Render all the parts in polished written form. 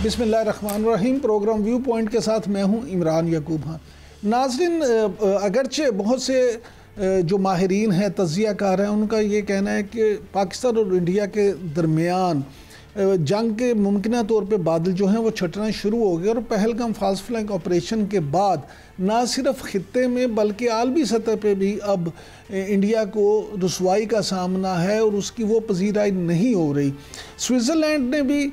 बिस्मिल्लाहिर्रहमानिर्रहीम। Programme view point के साथ मैं हूं इमरान यकूब। हाँ नाज़रीन, अगरचे बहुत से जो माहिरीन हैं, तज्ज़ियाकार हैं, उनका ये कहना है कि पाकिस्तान और इंडिया के दरमियान जंग के मुमकिन तौर पे बादल जो हैं वो छटना शुरू हो गए और पहलगाम फास्ट फ्लैग ऑपरेशन के बाद ना सिर्फ खित्ते में बल्कि आलमी सतह पे भी अब इंडिया को रुसवाई का सामना है और उसकी वो पजीराई नहीं हो रही। स्विट्ज़रलैंड ने भी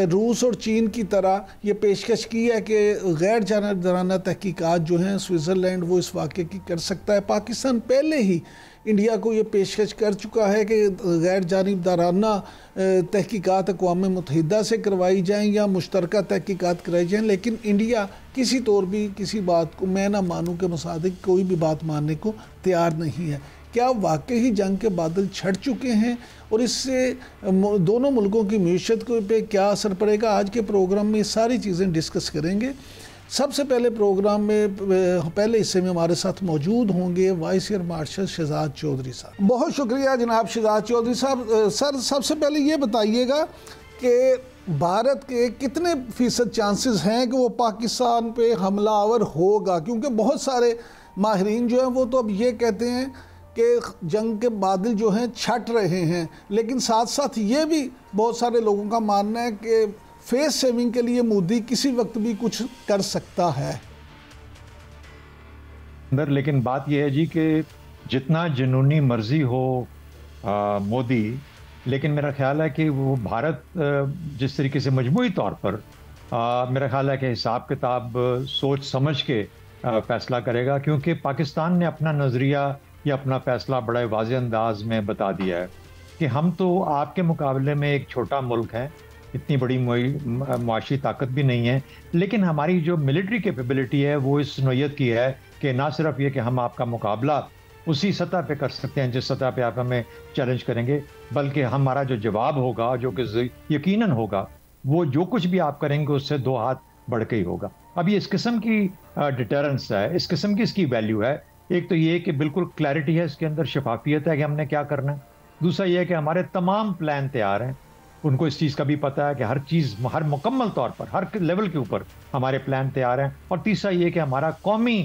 रूस और चीन की तरह ये पेशकश की है कि गैर जानिबदाराना तहकीकात जो हैं स्विट्ज़रलैंड वो इस वाक़े की कर सकता है। पाकिस्तान पहले ही इंडिया को ये पेशकश कर चुका है कि गैर जानिबदाराना तहकीकात अक़वाम मुत्तहिदा से करवाई जाएँ या मुश्तरका तहकीकात कराई जाएँ, लेकिन इंडिया किसी तौर भी किसी बात को मैं ना मानूँ के मुसादिक कोई भी बात मानने को तैयार नहीं है। क्या वाकई ही जंग के बादल छट चुके हैं और इससे दोनों मुल्कों की मईशत पे क्या असर पड़ेगा? आज के प्रोग्राम में ये सारी चीज़ें डिस्कस करेंगे। सबसे पहले प्रोग्राम में पहले हिस्से में हमारे साथ मौजूद होंगे vice air marshal Shahzad Chaudhry साहब। बहुत शुक्रिया जनाब शहजाद चौधरी साहब। सर, सबसे पहले ये बताइएगा कि भारत के कितने फ़ीसद चांसेस हैं कि वो पाकिस्तान पे हमलावर होगा? क्योंकि बहुत सारे माहिरीन जो हैं वो तो अब ये कहते हैं कि जंग के बादल जो हैं छट रहे हैं, लेकिन साथ साथ ये भी बहुत सारे लोगों का मानना है कि फेस सेविंग के लिए मोदी किसी वक्त भी कुछ कर सकता है। लेकिन बात यह है जी कि जितना जुनूनी मर्जी हो मोदी, लेकिन मेरा ख्याल है कि वो भारत जिस तरीके से मजमूई तौर पर मेरा ख्याल है कि हिसाब किताब सोच समझ के फैसला करेगा, क्योंकि पाकिस्तान ने अपना नज़रिया या अपना फैसला बड़े वाज़ेह अंदाज में बता दिया है कि हम तो आपके मुकाबले में एक छोटा मुल्क है, इतनी बड़ी मुआशी ताकत भी नहीं है, लेकिन हमारी जो मिलिट्री कैपेबिलिटी है वो इस नौयत की है कि ना सिर्फ ये कि हम आपका मुकाबला उसी सतह पे कर सकते हैं जिस सतह पे आप हमें चैलेंज करेंगे, बल्कि हमारा जो जवाब होगा, जो कि यकीनन होगा, वो जो कुछ भी आप करेंगे उससे दो हाथ बढ़ के ही होगा। अब ये इस किस्म की डिटरेंस है, इस किस्म की इसकी वैल्यू है। एक तो ये कि बिल्कुल क्लैरिटी है, इसके अंदर शफाफियत है कि हमने क्या करना है। दूसरा ये है कि हमारे तमाम प्लान तैयार हैं, उनको इस चीज़ का भी पता है कि हर चीज़ हर मुकम्मल तौर पर हर लेवल के ऊपर हमारे प्लान तैयार हैं। और तीसरा ये कि हमारा कौमी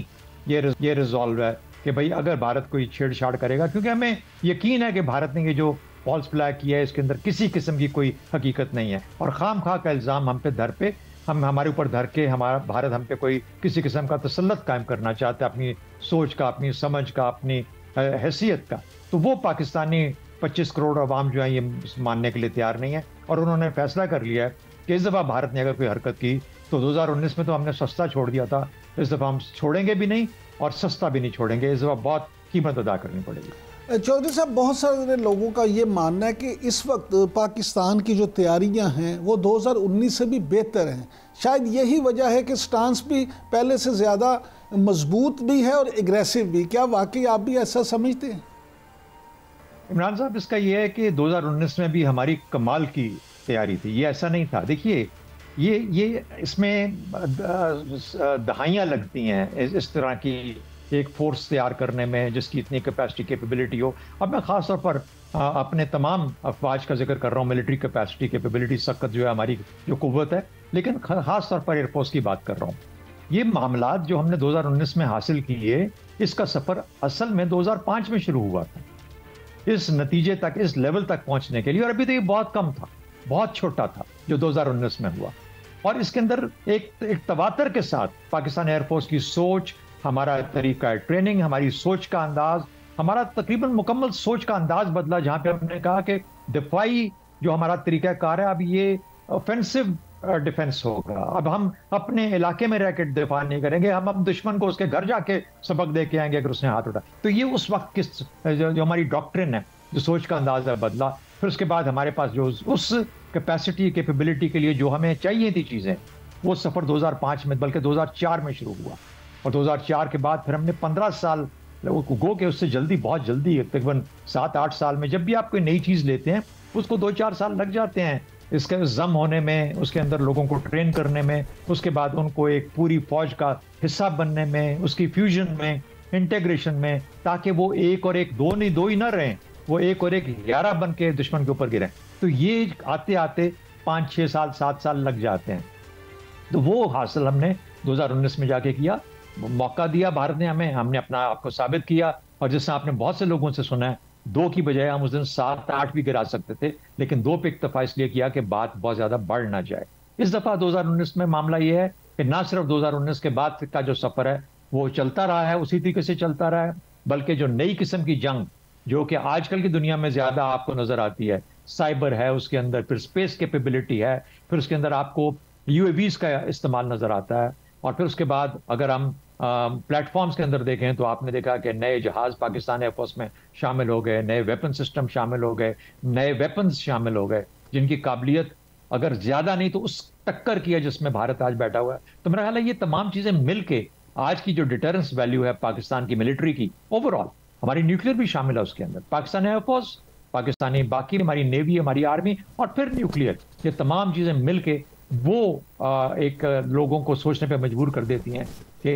ये रिजॉल्व है कि भाई अगर भारत कोई छेड़छाड़ करेगा, क्योंकि हमें यकीन है कि भारत ने ये जो फॉल्स फ्लैग किया है इसके अंदर किसी किस्म की कोई हकीकत नहीं है, और खाम खा का इल्ज़ाम हम पे धर पे हम हमारे ऊपर धर के हमारा भारत हम पे कोई किसी किस्म का तसल्लुत कायम करना चाहता है अपनी सोच का, अपनी समझ का, अपनी हैसियत का, तो वो पाकिस्तानी 25 करोड़ अवाम जो है ये मानने के लिए तैयार नहीं है। और उन्होंने फैसला कर लिया है कि इस दफ़ा भारत ने अगर कोई हरकत की तो 2019 में तो हमने सस्ता छोड़ दिया था, इस दफ़ा हम छोड़ेंगे भी नहीं और सस्ता भी नहीं छोड़ेंगे, इस दफ़ा बहुत कीमत अदा करनी पड़ेगी। चौधरी साहब, बहुत सारे लोगों का ये मानना है कि इस वक्त पाकिस्तान की जो तैयारियां हैं वो 2019 से भी बेहतर हैं। शायद यही वजह है कि स्टांस भी पहले से ज़्यादा मजबूत भी है और एग्रेसिव भी। क्या वाकई आप भी ऐसा समझते हैं? इमरान साहब, इसका यह है कि 2019 में भी हमारी कमाल की तैयारी थी, ये ऐसा नहीं था। देखिए ये इसमें दहाइयाँ लगती हैं इस तरह की एक फोर्स तैयार करने में जिसकी इतनी कैपेसिटी कैपेबिलिटी हो। अब मैं ख़ास तौर पर अपने तमाम अफवाज का जिक्र कर रहा हूँ, मिलिट्री कैपेसिटी कैपेबिलिटी सख्त जो है हमारी जो कुव्वत है, लेकिन ख़ास तौर पर एयरफोर्स की बात कर रहा हूँ। ये मामलात जो हमने 2019 में हासिल किए, इसका सफ़र असल में 2005 में शुरू हुआ था इस नतीजे तक, इस लेवल तक पहुंचने के लिए, और अभी तो ये बहुत कम था, बहुत छोटा था जो 2019 में हुआ। और इसके अंदर एक तवातर के साथ पाकिस्तान एयरफोर्स की सोच, हमारा तरीका ट्रेनिंग, हमारी सोच का अंदाज, हमारा तकरीबन मुकम्मल सोच का अंदाज बदला, जहां पे हमने कहा कि दिफाई जो हमारा तरीकाकार है अब ये ऑफेंसिव डिफेंस होगा। अब हम अपने इलाके में रह के दिफा नहीं करेंगे, हम दुश्मन को उसके घर जाके सबक दे के आएंगे अगर उसने हाथ उठा। तो ये उस वक्त किस जो हमारी डॉक्ट्रिन है, जो सोच का अंदाजा बदला। फिर उसके बाद हमारे पास जो उस कैपेसिटी कैपेबिलिटी के लिए जो हमें चाहिए थी चीज़ें, वो सफ़र 2005 में बल्कि 2004 में शुरू हुआ। और 2004 के बाद फिर हमने 15 साल गो के उससे जल्दी, बहुत जल्दी, तकरीबन 7-8 साल में जब भी आप कोई नई चीज़ लेते हैं उसको 2-4 साल लग जाते हैं इसके जम होने में, उसके अंदर लोगों को ट्रेन करने में, उसके बाद उनको एक पूरी फौज का हिस्सा बनने में, उसकी फ्यूजन में, इंटीग्रेशन में, ताकि वो एक और एक दो ही ना रहें, वो एक और एक 11 बन के दुश्मन के ऊपर गिरें। तो ये आते आते 5-6 साल 7 साल लग जाते हैं। तो वो हासिल हमने 2019 में जाके किया, मौका दिया भारत ने हमें, हमने अपना आपको साबित किया। और जिससे आपने बहुत से लोगों से सुना है, 2 की बजाय हम उस दिन 7-8 भी गिरा सकते थे, लेकिन 2 पे इक्तफा इसलिए किया कि बात बहुत ज्यादा बढ़ ना जाए। इस दफा 2019 में मामला ये है कि ना सिर्फ 2019 के बाद का जो सफर है वो चलता रहा है, उसी तरीके से चलता रहा है, बल्कि जो नई किस्म की जंग जो कि आजकल की दुनिया में ज्यादा आपको नजर आती है, साइबर है उसके अंदर, फिर स्पेस कैपेबिलिटी है, फिर उसके अंदर आपको यूएवीज का इस्तेमाल नजर आता है, और फिर उसके बाद अगर हम प्लेटफॉर्म्स के अंदर देखें तो आपने देखा कि नए जहाज पाकिस्तान एयरफोर्स में शामिल हो गए, नए वेपन सिस्टम शामिल हो गए, नए वेपन्स शामिल हो गए, जिनकी काबिलियत अगर ज्यादा नहीं तो उस टक्कर की है जिसमें भारत आज बैठा हुआ है। तो मेरा ख्याल है ये तमाम चीजें मिलके आज की जो डिटरेंस वैल्यू है पाकिस्तान की मिलिट्री की ओवरऑल, हमारी न्यूक्लियर भी शामिल है उसके अंदर, पाकिस्तान एयरफोर्स, पाकिस्तानी बाकी हमारी नेवी, हमारी आर्मी, और फिर न्यूक्लियर, ये तमाम चीजें मिलके वो एक लोगों को सोचने पे मजबूर कर देती हैं कि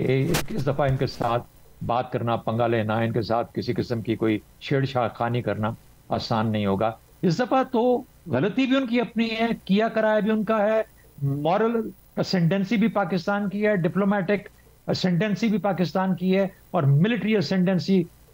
इस दफा इनके साथ बात करना, पंगा लेना, इनके साथ किसी किस्म की कोई छेड़छाड़ करना आसान नहीं होगा। इस दफा तो गलती भी उनकी अपनी है, किया कराया भी उनका है, मॉरल असेंडेंसी भी पाकिस्तान की है, डिप्लोमेटिक असेंडेंसी भी पाकिस्तान की है, और मिलिट्री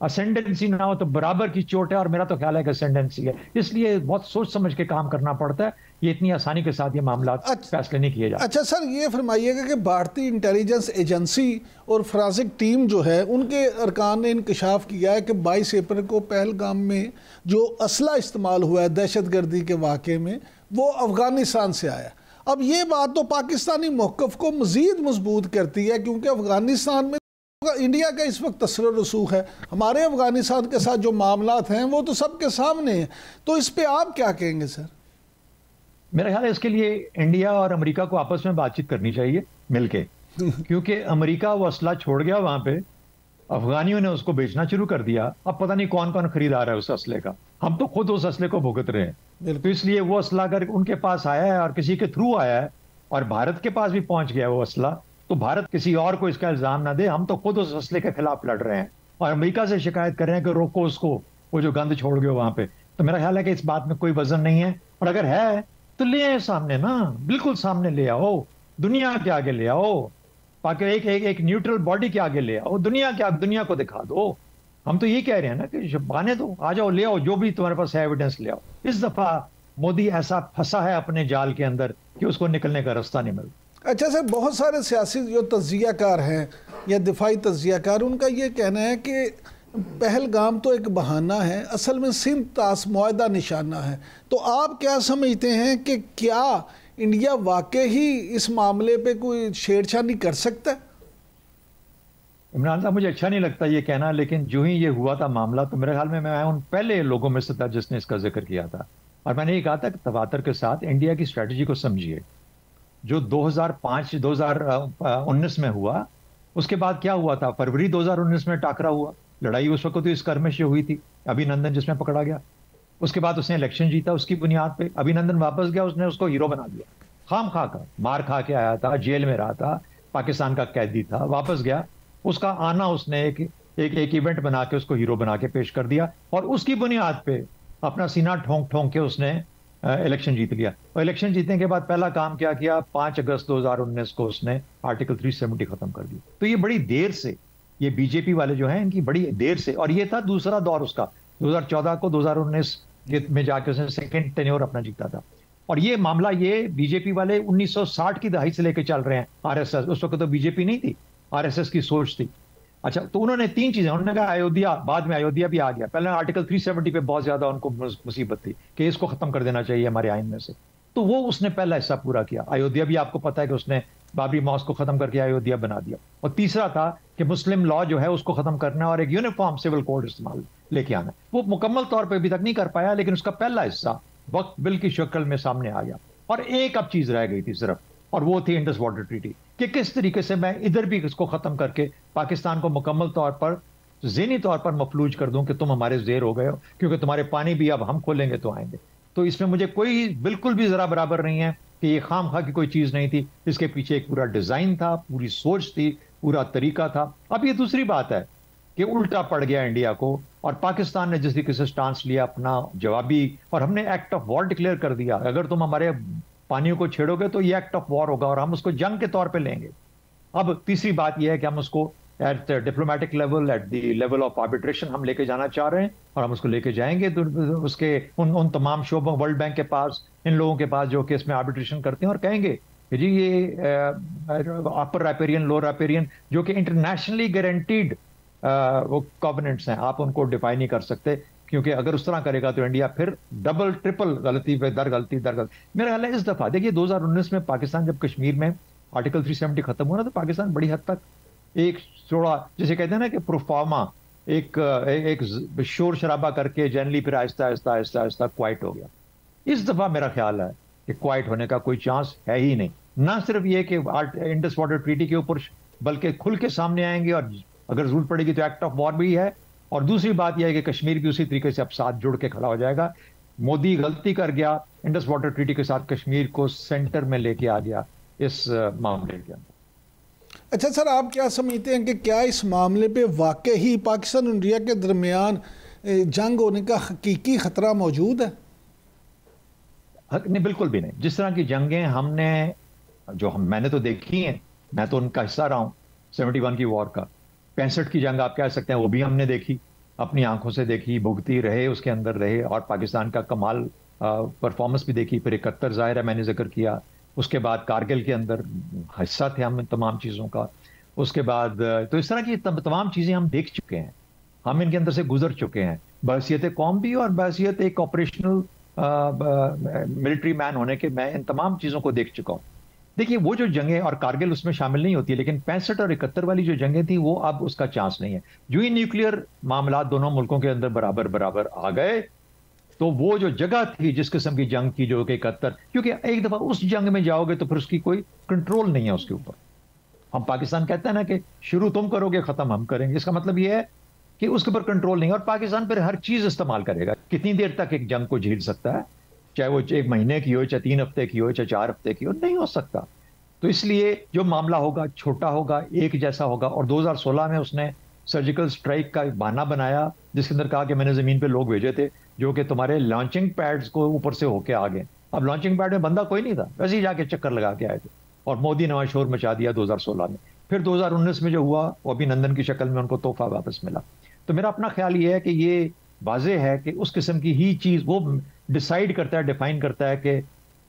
असेंडेंसी ना हो तो बराबर की चोट है, और मेरा तो ख्याल है कि असेंडेंसी है। इसलिए बहुत सोच समझ के काम करना पड़ता है, ये इतनी आसानी के साथ ये मामला फैसले नहीं किए जाते। अच्छा सर, ये फरमाइएगा कि भारतीय इंटेलिजेंस एजेंसी और फॉरेंसिक टीम जो है उनके अरकान ने इंकशाफ किया है कि 22 अप्रैल को पहलगाम में जो असला इस्तेमाल हुआ है दहशतगर्दी के वाक़े में, वो अफगानिस्तान से आया। अब ये बात तो पाकिस्तानी मौक़िफ़ को मज़ीद मजबूत करती है, क्योंकि अफगानिस्तान में इंडिया का इस वक्त तसर रसूख है, हमारे अफगानिस्तान के साथ जो मामलात हैं वो तो सबके सामने हैं। तो इस पे आप क्या कहेंगे सर? मेरा ख्याल है इसके लिए इंडिया और अमेरिका को आपस में बातचीत करनी चाहिए मिलके, क्योंकि अमेरिका वो असला छोड़ गया वहां पे, अफगानियों ने उसको बेचना शुरू कर दिया, अब पता नहीं कौन कौन खरीदार है उस असले का, हम तो खुद उस असले को भुगत रहे हैं। तो इसलिए वो असला अगर उनके पास आया है और किसी के थ्रू आया है और भारत के पास भी पहुंच गया वो असला, तो भारत किसी और को इसका इल्जाम ना दे, हम तो खुद उस असले के खिलाफ लड़ रहे हैं और अमेरिका से शिकायत कर रहे हैं कि रोको उसको, वो जो गंद छोड़ गए वहां पे। तो मेरा ख्याल है कि इस बात में कोई वजन नहीं है, और अगर है तो ले आए सामने ना, बिल्कुल सामने ले आओ, दुनिया के आगे ले आओ, ताकि एक न्यूट्रल बॉडी के आगे ले आओ, दुनिया को दिखा दो। हम तो ये कह रहे हैं ना कि आने दो, आ जाओ, ले आओ, जो भी तुम्हारे पास है एविडेंस ले आओ। इस दफा मोदी ऐसा फंसा है अपने जाल के अंदर कि उसको निकलने का रास्ता नहीं मिलता। अच्छा सर, बहुत सारे सियासी जो तज्जियाकार हैं या दिफाई तज्जियाकार, उनका ये कहना है कि पहलगाम तो एक बहाना है, असल में सिंध तास मुआहदा निशाना है। तो आप क्या समझते हैं कि क्या इंडिया वाकई ही इस मामले पे कोई छेड़छाड़ कर सकता है? इमरान साहब, मुझे अच्छा नहीं लगता ये कहना, लेकिन जो ही ये हुआ था मामला, तो मेरे ख्याल में मैं उन पहले लोगों में से था जिसने इसका जिक्र किया था, और मैंने ये कहा था कि तवातर के साथ इंडिया की स्ट्रैटेजी को समझिए। जो 2019 में हुआ, उसके बाद क्या हुआ था, फरवरी 2019 में टाकरा हुआ, लड़ाई उस वक्त तो स्कर्मिश हुई थी, अभिनंदन जिसमें पकड़ा गया, उसके बाद उसने इलेक्शन जीता, उसकी बुनियाद पे अभिनंदन वापस गया, उसने उसको हीरो बना दिया, खाम खा का मार खा के आया था, जेल में रहा था, पाकिस्तान का कैदी था, वापस गया, उसका आना उसने एक इवेंट बना के उसको हीरो बना के पेश कर दिया, और उसकी बुनियाद पे अपना सीना ठोंक ठोंक के उसने इलेक्शन जीत लिया। और इलेक्शन जीतने के बाद पहला काम क्या किया, 5 अगस्त 2019 को उसने आर्टिकल 370 खत्म कर दिया। तो ये बड़ी देर से, ये बीजेपी वाले जो हैं इनकी बड़ी देर से, और ये था दूसरा दौर उसका, 2014 को 2019 में जाके उसने सेकेंड टेन्योर अपना जीता था। और ये मामला ये बीजेपी वाले 1960 की दहाई से लेकर चल रहे हैं, आरएसएस, उस वक्त तो बीजेपी नहीं थी, आरएसएस की सोच थी। अच्छा, तो उन्होंने 3 चीजें, उन्होंने कहा अयोध्या, बाद में अयोध्या भी आ गया, पहले आर्टिकल 370 पे बहुत ज्यादा उनको मुसीबत थी कि इसको खत्म कर देना चाहिए हमारे आइन में से, तो वो उसने पहला हिस्सा पूरा किया। अयोध्या भी आपको पता है कि उसने बाबरी मॉस्क को खत्म करके अयोध्या बना दिया। और तीसरा था कि मुस्लिम लॉ जो है उसको खत्म करना और एक यूनिफॉर्म सिविल कोड इस्तेमाल लेके आना। वो मुकम्मल तौर पर अभी तक नहीं कर पाया, लेकिन उसका पहला हिस्सा वक्त बिल की शक्ल में सामने आ गया। और एक अब चीज रह गई थी सिर्फ, और वो थी इंडस वाटर ट्रीटी, कि किस तरीके से मैं इधर भी इसको खत्म करके पाकिस्तान को मुकम्मल तौर पर ज़हनी तौर पर मफलूज कर दूं कि तुम हमारे ज़ेर हो गए हो, क्योंकि तुम्हारे पानी भी अब हम खोलेंगे तो आएंगे। तो इसमें मुझे कोई बिल्कुल भी जरा बराबर नहीं है कि ये खाम खा की कोई चीज नहीं थी, इसके पीछे एक पूरा डिजाइन था, पूरी सोच थी, पूरा तरीका था। अब ये दूसरी बात है कि उल्टा पड़ गया इंडिया को, और पाकिस्तान ने जिस तरीके से स्टांस लिया अपना जवाबी, और हमने एक्ट ऑफ वॉर डिक्लेयर कर दिया, अगर तुम हमारे पानियों को छेड़ोगे तो ये एक्ट ऑफ वॉर होगा और हम उसको जंग के तौर पे लेंगे। अब तीसरी बात यह है कि हम उसको at diplomatic level, at the level of arbitration हम लेके जाना चाह रहे हैं और हम उसको लेके जाएंगे तो उसके उन तमाम शोबों, वर्ल्ड बैंक के पास, इन लोगों के पास जो कि इसमें आर्बिट्रेशन करते हैं, और कहेंगे कि जी ये अपर रैपेरियन, लोअर रैपेरियन जो कि इंटरनेशनली गारंटीड वो कॉवेनेंट्स हैं, आप उनको डिफाइन नहीं कर सकते, क्योंकि अगर उस तरह करेगा तो इंडिया फिर डबल ट्रिपल गलती पे दर गलती दर गलती। मेरा ख्याल है इस दफा देखिए 2019 में पाकिस्तान जब कश्मीर में आर्टिकल 370 खत्म हुआ ना, तो पाकिस्तान बड़ी हद तक एक थोड़ा, जैसे कहते हैं ना कि प्रोफार्मा एक शोर शराबा करके जनरली फिर आहिस्ता आहिस्ता आहिस्ता आहिस्ता क्वाइट हो गया। इस दफा मेरा ख्याल है कि क्वाइट होने का कोई चांस है ही नहीं। ना सिर्फ ये कि इंडस वाटर ट्रीटी के ऊपर, बल्कि खुल के सामने आएंगे और अगर जरूरत पड़ेगी तो एक्ट ऑफ वॉर भी है। और दूसरी बात यह है कि कश्मीर भी उसी तरीके से अब साथ जुड़ के खड़ा हो जाएगा। मोदी गलती कर गया, इंडस वाटर ट्रीटी के साथ कश्मीर को सेंटर में लेके आ गया इस मामले के अंदर। अच्छा सर, आप क्या समझते हैं कि क्या इस मामले पे वाकई ही पाकिस्तान और इंडिया के दरमियान जंग होने का हकीकी खतरा मौजूद है? नहीं, बिल्कुल भी नहीं। जिस तरह की जंगें मैंने तो देखी हैं, मैं तो उनका हिस्सा रहा हूं 71 की वॉर का, 65 की जंग आप कह सकते हैं, वो भी हमने देखी, अपनी आंखों से देखी, भुगती रहे, उसके अंदर रहे और पाकिस्तान का कमाल परफॉर्मेंस भी देखी। फिर 71 जाहिर है मैंने जिक्र किया, उसके बाद कारगिल के अंदर हिस्सा थे हम इन तमाम चीज़ों का। उसके बाद तो इस तरह की तमाम चीज़ें हम देख चुके हैं, हम इनके अंदर से गुजर चुके हैं, बहसीत कौम भी और बहसीत एक ऑपरेशनल मिलिट्री मैन होने के मैं इन तमाम चीज़ों को देख चुका हूँ। देखिए वो जो जंगें, और कारगिल उसमें शामिल नहीं होती है, लेकिन 65 और 71 वाली जो जंगें थी वो अब उसका चांस नहीं है। जो ही न्यूक्लियर मामला दोनों मुल्कों के अंदर बराबर बराबर आ गए, तो वो जो जगह थी जिस किस्म की जंग की जो कि 71, क्योंकि एक दफा उस जंग में जाओगे तो फिर उसकी कोई कंट्रोल नहीं है उसके ऊपर। हम पाकिस्तान कहते हैं ना कि शुरू तुम करोगे खत्म हम करेंगे, इसका मतलब ये है कि उसके ऊपर कंट्रोल नहीं है और पाकिस्तान फिर हर चीज इस्तेमाल करेगा। कितनी देर तक एक जंग को झेल सकता है, चाहे वो 1 महीने की हो, चाहे 3 हफ्ते की हो, चाहे 4 हफ्ते की हो, नहीं हो सकता। तो इसलिए जो मामला होगा छोटा होगा, एक जैसा होगा। और 2016 में उसने सर्जिकल स्ट्राइक का बहाना बनाया, जिसके अंदर कहा कि मैंने जमीन पे लोग भेजे थे जो कि तुम्हारे लॉन्चिंग पैड्स को ऊपर से होके आ गए। अब लॉन्चिंग पैड में बंदा कोई नहीं था, वैसे ही जाके चक्कर लगा के आए थे और मोदी ने वहां शोर मचा दिया 2016 में। फिर 2019 में जो हुआ वो अभिनंदन की शक्ल में उनको तोहफा वापस मिला। तो मेरा अपना ख्याल ये है कि ये वाज़ेह है कि उस किस्म की ही चीज वो डिसाइड करता है, डिफाइन करता है कि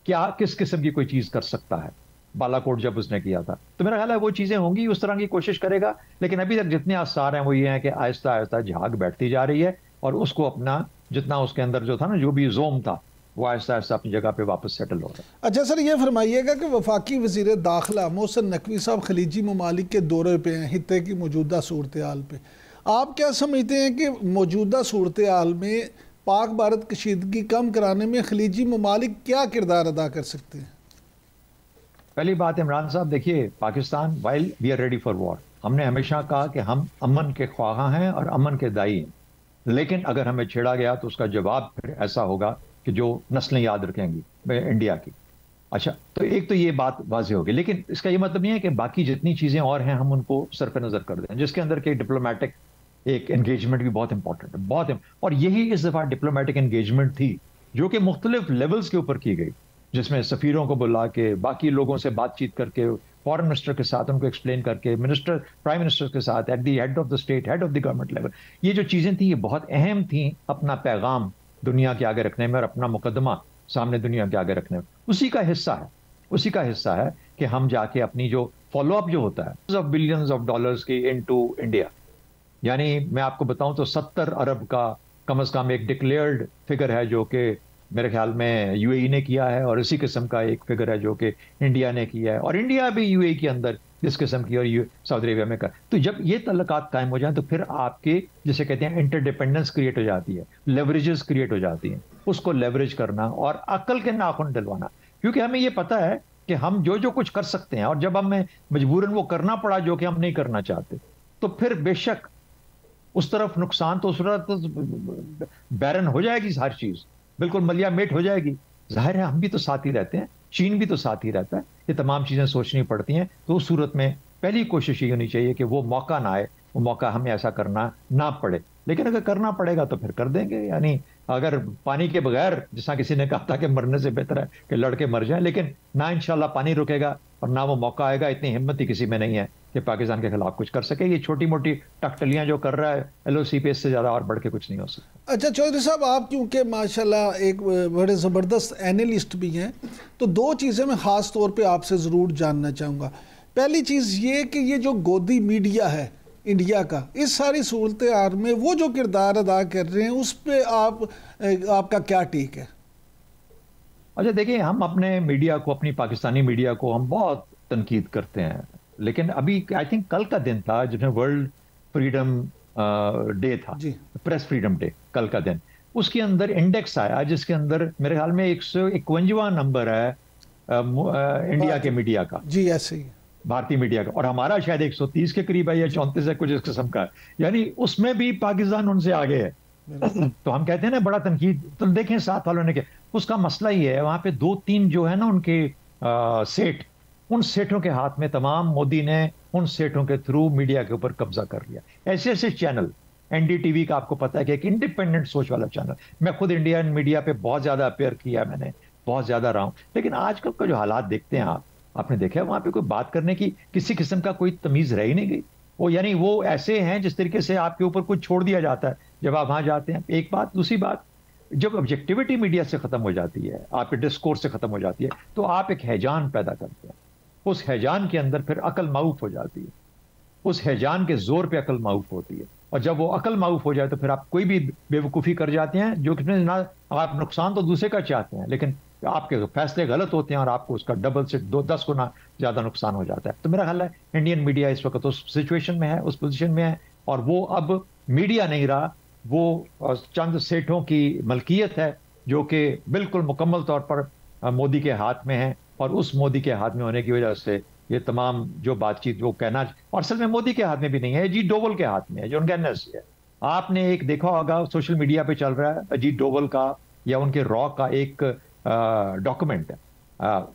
क्या किस किस्म की कोई चीज कर सकता है। बालाकोट जब उसने किया था, तो मेरा ख्याल है वो चीजें होंगी, उस तरह की कोशिश करेगा। लेकिन अभी तक जितने आसार हैं वो ये हैं कि आहिस्ता आहिस्ता झाग बैठती जा रही है और उसको अपना जितना उसके अंदर जो था ना, जो भी जोम था, वो आहिस्ता आहिस्ता अपनी जगह पे वापस सेटल हो रहा है। अच्छा सर, ये फरमाइएगा कि वफाकी वज़ीर दाखिला मोहसिन नकवी साहब खलीजी ममालिक के दौरे पे हैं, हित्ते की मौजूदा सूरत हाल पे आप क्या समझते हैं कि मौजूदा सूरत हाल में पाक भारत कशीदगी कम कराने में खलीजी ममालिक क्या किरदार अदा कर सकते हैं? पहली बात इमरान साहब, देखिए Pakistan while we are ready for war, हमने हमेशा कहा कि हम अमन के ख्वाहा हैं और अमन के दाई हैं, लेकिन अगर हमें छेड़ा गया तो उसका जवाब फिर ऐसा होगा कि जो नस्लें याद रखेंगी इंडिया की। अच्छा, तो एक तो ये बात वाज़ेह होगी, लेकिन इसका ये मतलब नहीं है कि बाकी जितनी चीज़ें और हैं हम उनको सर पे नज़र कर दें, जिसके अंदर के डिप्लोमेटिक एक एंगेजमेंट भी बहुत इंपॉर्टेंट है, बहुत। और यही इस दफ़ा डिप्लोमेटिक एंगेजमेंट थी जो कि मुख्तलिफ लेवल्स के ऊपर की गई, जिसमें सफ़ीरों को बुला के, बाकी लोगों से बातचीत करके, फॉरेन मिनिस्टर के साथ उनको एक्सप्लेन करके, प्राइम मिनिस्टर के साथ, at the head of the state, head of the government level, ये जो चीज़ें थी ये बहुत अहम थी अपना पैगाम दुनिया के आगे रखने में और अपना मुकदमा सामने दुनिया के आगे रखने में। उसी का हिस्सा है कि हम जाके अपनी जो फॉलोअप जो होता है बिलियंस ऑफ डॉलर्स की इनटू इंडिया, यानी मैं आपको बताऊं तो 70 अरब का कम से कम एक डिक्लेयर्ड फिगर है जो कि मेरे ख्याल में यूएई ने किया है, और इसी किस्म का एक फिगर है जो कि इंडिया ने किया है, और इंडिया भी यूएई के अंदर इस किस्म की और सऊदी अरेबिया में कर। तो जब ये तल्लुकात कायम हो जाए तो फिर आपके जिसे कहते हैं इंटरडिपेंडेंस क्रिएट हो जाती है, लेवरेजेस क्रिएट हो जाती हैं, उसको लेवरेज करना और अक्ल के नाखून डलवाना। क्योंकि हमें ये पता है कि हम जो कुछ कर सकते हैं, और जब हमें मजबूरन वो करना पड़ा जो कि हम नहीं करना चाहते, तो फिर बेशक उस तरफ नुकसान तो उस तरफ बैरन हो जाएगी, हर चीज बिल्कुल मलिया मेट हो जाएगी। जाहिर है हम भी तो साथ ही रहते हैं, चीन भी तो साथ ही रहता है, ये तमाम चीजें सोचनी पड़ती हैं। तो उस सूरत में पहली कोशिश ये होनी चाहिए कि वो मौका ना आए, वो मौका हमें ऐसा करना ना पड़े, लेकिन अगर करना पड़ेगा तो फिर कर देंगे। यानी अगर पानी के बगैर, जिसका किसी ने कहा था कि मरने से बेहतर है कि लड़के मर जाएं, लेकिन ना इंशाल्लाह पानी रुकेगा और ना वो मौका आएगा। इतनी हिम्मत ही किसी में नहीं है कि पाकिस्तान के खिलाफ कुछ कर सके। ये छोटी मोटी टकटलियां जो कर रहा है LOC पे, इससे ज्यादा और बढ़ के कुछ नहीं हो सकता। अच्छा चौधरी साहब, आप क्योंकि माशाल्लाह एक बड़े ज़बरदस्त एनालिस्ट भी हैं, तो दो चीज़ें मैं ख़ास तौर पे आपसे ज़रूर जानना चाहूँगा। पहली चीज़ ये कि ये जो गोदी मीडिया है इंडिया का, इस सारी सूरत हाल में वो जो किरदार अदा कर रहे हैं, उस पर आपका क्या टेक है? अच्छा देखिए, हम अपने मीडिया को, अपनी पाकिस्तानी मीडिया को हम बहुत तनकीद करते हैं, लेकिन अभी आई थिंक कल का दिन था जिसमें वर्ल्ड फ्रीडम डे था, प्रेस फ्रीडम डे, कल का दिन, उसके अंदर इंडेक्स आया जिसके अंदर मेरे ख्याल में 151वां नंबर है इंडिया के मीडिया का। जी ऐसे ही, भारतीय मीडिया का, और हमारा शायद 130 के करीब है या 34 है, कुछ इस किस्म का है। यानी उसमें भी पाकिस्तान उनसे आगे है। तो हम कहते हैं ना बड़ा तनकीद, तो देखें साथ वालों ने क्या, उसका मसला ही है, वहां पे 2-3 जो है ना उनके सेठ, उन सेठों के हाथ में तमाम, मोदी ने उन सेठों के थ्रू मीडिया के ऊपर कब्जा कर लिया। ऐसे ऐसे चैनल, NDTV का आपको पता है कि एक इंडिपेंडेंट सोच वाला चैनल, मैं खुद इंडियन मीडिया पे बहुत ज्यादा अपेयर किया, मैंने बहुत ज्यादा रहा हूं, लेकिन आजकल का जो हालात देखते हैं आपने देखा है, वहां पे कोई बात करने की किसी किस्म का कोई तमीज रह ही नहीं गई। वो यानी वो ऐसे हैं जिस तरीके से आपके ऊपर कुछ छोड़ दिया जाता है जब आप वहां जाते हैं। एक बात, दूसरी बात, जब ऑब्जेक्टिविटी मीडिया से खत्म हो जाती है, आपके डिस्कोर्स से खत्म हो जाती है, तो आप एक हैजान पैदा करते हैं। उस हैजान के अंदर फिर अकल माऊफ हो जाती है, उस हैजान के जोर पे अकल माऊफ होती है, और जब वो अकल माऊफ हो जाए तो फिर आप कोई भी बेवकूफ़ी कर जाते हैं, जो कि ना आप नुकसान तो दूसरे का चाहते हैं, लेकिन आपके फैसले गलत होते हैं और आपको उसका डबल से 10 गुना ज्यादा नुकसान हो जाता है। तो मेरा ख्याल है इंडियन मीडिया इस वक्त उस सिचुएशन में है, उस पोजीशन में है, और वो अब मीडिया नहीं रहा, वो चंद सेठों की मलकियत है जो कि बिल्कुल मुकम्मल तौर पर मोदी के हाथ में है। और उस मोदी के हाथ में होने की वजह से ये तमाम जो बातचीत वो कहना, और असल में मोदी के हाथ में भी नहीं है, अजीत डोवल के हाथ में है, जो उनका NS है। आपने एक देखा होगा सोशल मीडिया पे चल रहा है अजीत डोवल का या उनके रॉ का एक डॉक्यूमेंट है,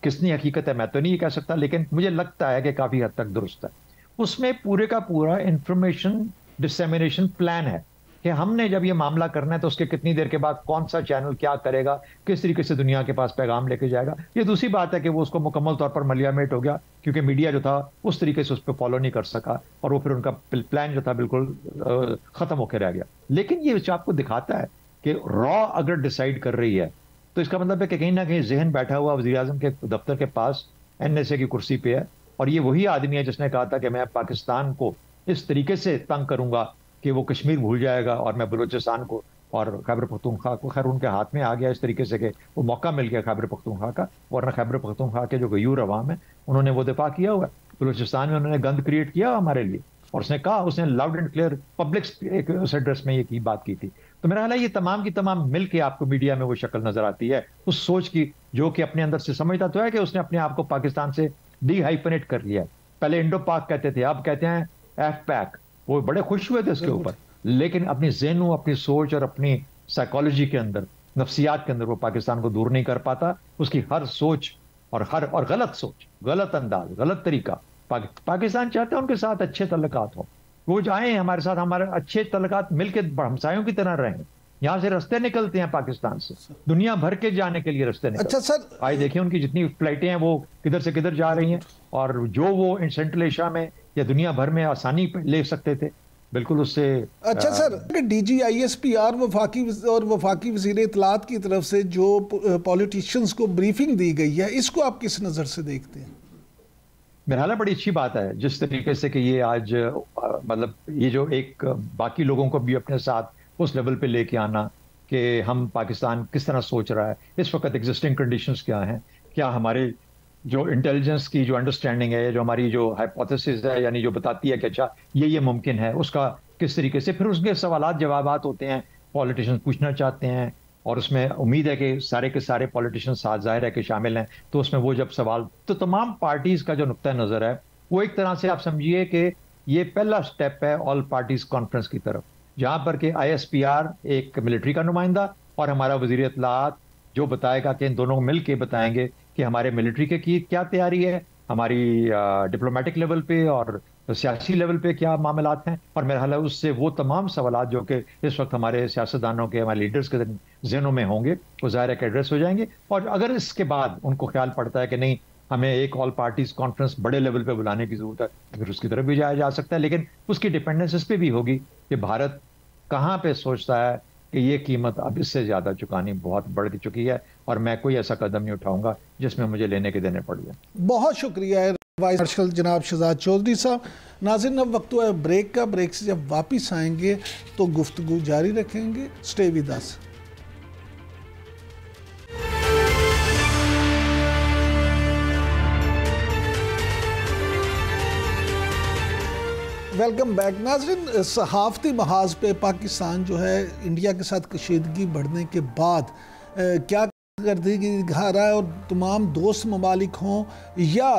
किसनी हकीकत है मैं तो नहीं कह सकता, लेकिन मुझे लगता है कि काफी हद तक दुरुस्त है। उसमें पूरे का पूरा इंफॉर्मेशन डिसेमिनेशन प्लान है कि हमने जब ये मामला करना है तो उसके कितनी देर के बाद कौन सा चैनल क्या करेगा, किस तरीके से दुनिया के पास पैगाम लेके जाएगा। ये दूसरी बात है कि वो उसको मुकम्मल तौर पर मलियामेट हो गया, क्योंकि मीडिया जो था उस तरीके से उस पर फॉलो नहीं कर सका, और वो फिर उनका प्लान जो था बिल्कुल खत्म होकर रह गया। लेकिन ये आपको दिखाता है कि रॉ अगर डिसाइड कर रही है तो इसका मतलब है कि कहीं ना कहीं जहन बैठा हुआ वज़ीर आज़म के दफ्तर के पास NSA की कुर्सी पे है, और ये वही आदमी है जिसने कहा था कि मैं पाकिस्तान को इस तरीके से तंग करूंगा कि वो कश्मीर भूल जाएगा और मैं बलूचिस्तान को और खैबर पख्तूनख्वा को, खैर उनके हाथ में आ गया इस तरीके से कि वो मौका मिल गया खैबर पख्तूनख्वा का, वरना खैबर पख्तूनख्वा के जो गयूर अवाम है उन्होंने वो दिफा किया हुआ। बलूचिस्तान में उन्होंने गंद क्रिएट किया हमारे लिए, और उसने कहा, उसने लाउड एंड क्लियर पब्लिक एक एड्रेस में ये बात की थी। तो मेरा ख्याल है ये तमाम की तमाम मिल के आपको मीडिया में वो शक्ल नजर आती है उस सोच की, जो कि अपने अंदर से समझता तो है कि उसने अपने आप को पाकिस्तान से डीहाइपनेट कर लिया है। पहले इंडो पाक कहते थे, अब कहते हैं FPAC, वो बड़े खुश हुए थे इसके ऊपर, लेकिन अपनी ज़हन, अपनी सोच और अपनी साइकोलॉजी के अंदर, नफ्सियात के अंदर वो पाकिस्तान को दूर नहीं कर पाता। उसकी हर सोच और गलत सोच, गलत अंदाज, गलत तरीका, पाकिस्तान चाहते हैं उनके साथ अच्छे तल्लुकात हो, वो जाए हमारे साथ, हमारे अच्छे तल्लुकात मिलकर हमसायों की तरह रहें। यहाँ से रास्ते निकलते हैं पाकिस्तान से दुनिया भर के जाने के लिए रास्ते निकलते। अच्छा सर, आज देखिए उनकी जितनी फ्लाइटें हैं वो किधर से किधर जा रही हैं, और जो वो सेंट्रल एशिया में या दुनिया भर में आसानी ले सकते थे, बिल्कुल उससे। अच्छा सर, DG ISPR वफाकी वज़ीर इत्तलात की तरफ से जो पॉलिटिशियंस को ब्रीफिंग दी गई है, इसको आप किस नज़र से देखते हैं? मेरा ख्याल बड़ी अच्छी बात है जिस तरीके से कि ये आज मतलब ये जो एक बाकी लोगों को भी अपने साथ उस लेवल पे लेके आना कि हम पाकिस्तान किस तरह सोच रहा है, इस वक्त एग्जिस्टिंग कंडीशंस क्या हैं, क्या हमारे जो इंटेलिजेंस की जो अंडरस्टैंडिंग है, जो हमारी जो हाइपोथेसिस है, यानी जो बताती है कि अच्छा ये मुमकिन है, उसका किस तरीके से फिर उसके सवालात जवाबात होते हैं, पॉलिटिशियंस पूछना चाहते हैं, और उसमें उम्मीद है कि सारे के सारे पॉलिटिशियंस साथ जाहिर है कि शामिल हैं। तो उसमें वो जब सवाल, तो तमाम पार्टीज का जो नुक्ता नज़र है वो एक तरह से आप समझिए कि ये पहला स्टेप है ऑल पार्टीज कॉन्फ्रेंस की तरफ, जहां पर कि ISPR एक मिलिट्री का नुमाइंदा और हमारा वज़ीर इत्तलात जो बताएगा कि इन दोनों को मिल के बताएंगे कि हमारे मिलिट्री की क्या तैयारी है हमारी डिप्लोमेटिक लेवल पे और सियासी लेवल पे क्या मामलात हैं, और मेरा ख्याल है उससे वो तमाम सवालात जो कि इस वक्त हमारे सियासतदानों के, हमारे लीडर्स के जहनों में होंगे, वो ज़ाहिर है कि एड्रेस हो जाएंगे। और अगर इसके बाद उनको ख्याल पड़ता है कि नहीं, हमें एक ऑल पार्टीज कॉन्फ्रेंस बड़े लेवल पे बुलाने की जरूरत है, तो फिर उसकी तरफ भी जाया जा सकता है। लेकिन उसकी डिपेंडेंस इस पे भी होगी कि भारत कहाँ पे सोचता है कि ये कीमत अब इससे ज्यादा चुकानी बहुत बढ़ चुकी है, और मैं कोई ऐसा कदम नहीं उठाऊंगा जिसमें मुझे लेने के देने पड़ जाए। बहुत शुक्रिया वाइस मार्शल जनाब शहजाद चौधरी साहब। नाज़रीन, अब वक्त हुआ है ब्रेक का। ब्रेक से जब वापस आएंगे तो गुफ्तगू जारी रखेंगे। Stay with us. Welcome back. नाज़रीन, सहाफ़ती महाज पे पाकिस्तान जो है इंडिया के साथ कशीदगी बढ़ने के बाद क्या करदगी दिखा रहा है, और तमाम दोस्त ममालिक हों या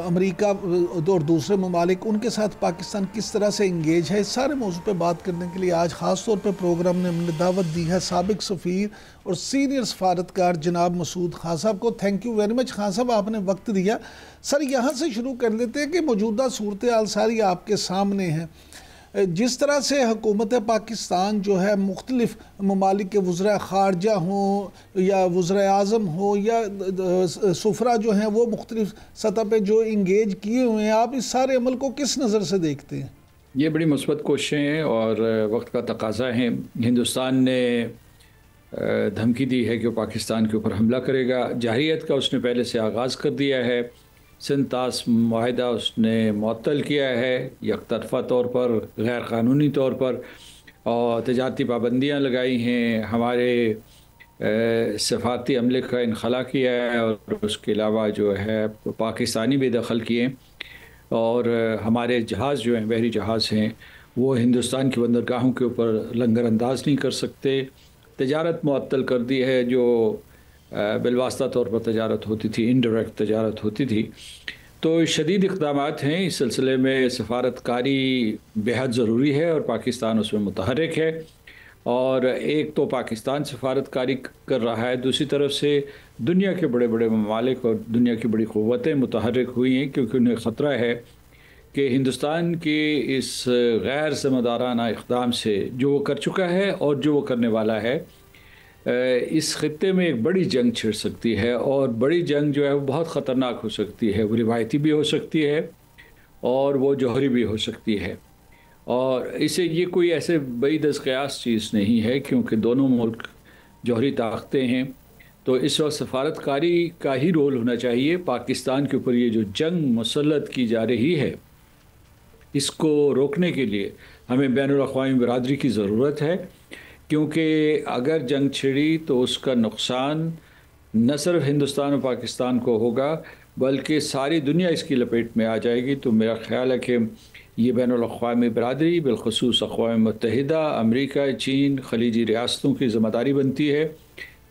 अमेरिका और दूसरे ममालिक, उनके साथ पाकिस्तान किस तरह से इंगेज है, इस सारे मौजू पे बात करने के लिए आज ख़ास तौर पे प्रोग्राम ने हमने दावत दी है साबिक सफ़ीर और सीनियर सफारतकार जनाब मसूद खान साहब को। Thank you very much Khan साहब, आपने वक्त दिया। सर, यहाँ से शुरू कर लेते हैं कि मौजूदा सूरत हाल सारी आपके सामने है। जिस तरह से हुकूमत पाकिस्तान जो है मुख्तलिफ ममालिक के वज़रा ख़ारजा हों या वज़रा आज़म हो या सुफरा जो हैं वो मुख्तलिफ सतह पे जो इंगेज किए हुए हैं, आप इस सारे अमल को किस नज़र से देखते हैं? ये बड़ी मुस्बत कोशिशें हैं और वक्त का तकाजा है। हिंदुस्तान ने धमकी दी है कि वो पाकिस्तान के ऊपर हमला करेगा। जाहिरियत का उसने पहले से आगाज़ कर दिया है। सिंतास माहिदा उसने मुअत्तल किया है यकतरफ़ा तौर पर, गैर क़ानूनी तौर पर, और तजारती पाबंदियाँ लगाई हैं, हमारे सफारती अमले का इनखला किया है, और उसके अलावा जो है पाकिस्तानी बेदखल किए, और हमारे जहाज़ जो हैं, बहरी जहाज़ हैं, वो हिंदुस्तान की बंदरगाहों के ऊपर लंगर अंदाज नहीं कर सकते। तजारत मुअत्तल कर दी है, जो बिलवास्ता तौर पर तजारत होती थी, इनडायरेक्ट तजारत होती थी। तो शदीद इक़दामात हैं। इस सिलसिले में सफारतकारी बेहद ज़रूरी है और पाकिस्तान उसमें मुतहर्रिक है। और एक तो पाकिस्तान सफारतकारी कर रहा है, दूसरी तरफ से दुनिया के बड़े बड़े ममालिक और दुनिया की बड़ी क़ुव्वतें मुतहर्रिक हुई हैं, क्योंकि उन्हें ख़तरा है कि हिंदुस्तान के इस गैर ज़िम्मेदाराना इक़दाम से जो वो कर चुका है और जो वो करने वाला है, इस ख़ित्ते में एक बड़ी जंग छिड़ सकती है। और बड़ी जंग जो है वो बहुत ख़तरनाक हो सकती है। वो रिवायती भी हो सकती है और वो जौहरी भी हो सकती है। और इसे ये कोई ऐसे बड़ी दस्तक़यास चीज़ नहीं है, क्योंकि दोनों मुल्क जौहरी ताकतें हैं। तो इस वक्त सफारतकारी का ही रोल होना चाहिए। पाकिस्तान के ऊपर ये जो जंग मुसल्लत की जा रही है, इसको रोकने के लिए हमें बैनुल-अक़वामी बरादरी की ज़रूरत है, क्योंकि अगर जंग छिड़ी तो उसका नुकसान न सिर्फ हिंदुस्तान और पाकिस्तान को होगा, बल्कि सारी दुनिया इसकी लपेट में आ जाएगी। तो मेरा ख़्याल है कि ये बैनुल-अक़वामी बरादरी, बिलख़ुसूस अक़वाम मुत्तहिदा, अमेरिका, चीन, ख़लीजी रियासतों की ज़िम्मेदारी बनती है।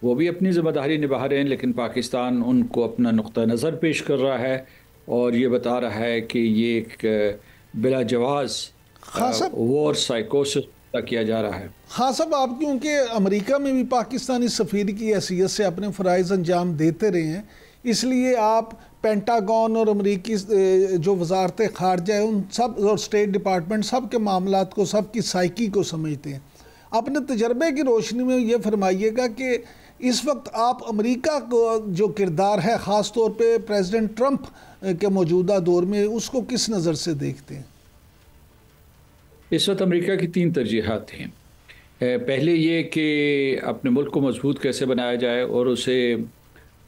वो भी अपनी ज़िम्मेदारी निभा रहे हैं, लेकिन पाकिस्तान उनको अपना नुक़्ता नज़र पेश कर रहा है और ये बता रहा है कि ये एक बिला जवाज़ वॉर साइकोसिस किया जा रहा है। हाँ साहब, आप क्योंकि अमेरिका में भी पाकिस्तानी सफ़ीर की हैसियत से अपने फ़राइज़ अंजाम देते रहे हैं, इसलिए आप पेंटागन और अमेरिकी जो वजारत ख़ारजा है उन सब और स्टेट डिपार्टमेंट सब के मामलात को, सब की साइकी को समझते हैं। अपने तजर्बे की रोशनी में ये फरमाइएगा कि इस वक्त आप अमेरिका को जो किरदार है, ख़ास तौर पे प्रेसिडेंट ट्रंप के मौजूदा दौर में, उसको किस नज़र से देखते हैं? इस वक्त अमेरिका की 3 तरजीहात हैं। पहले ये कि अपने मुल्क को मजबूत कैसे बनाया जाए और उसे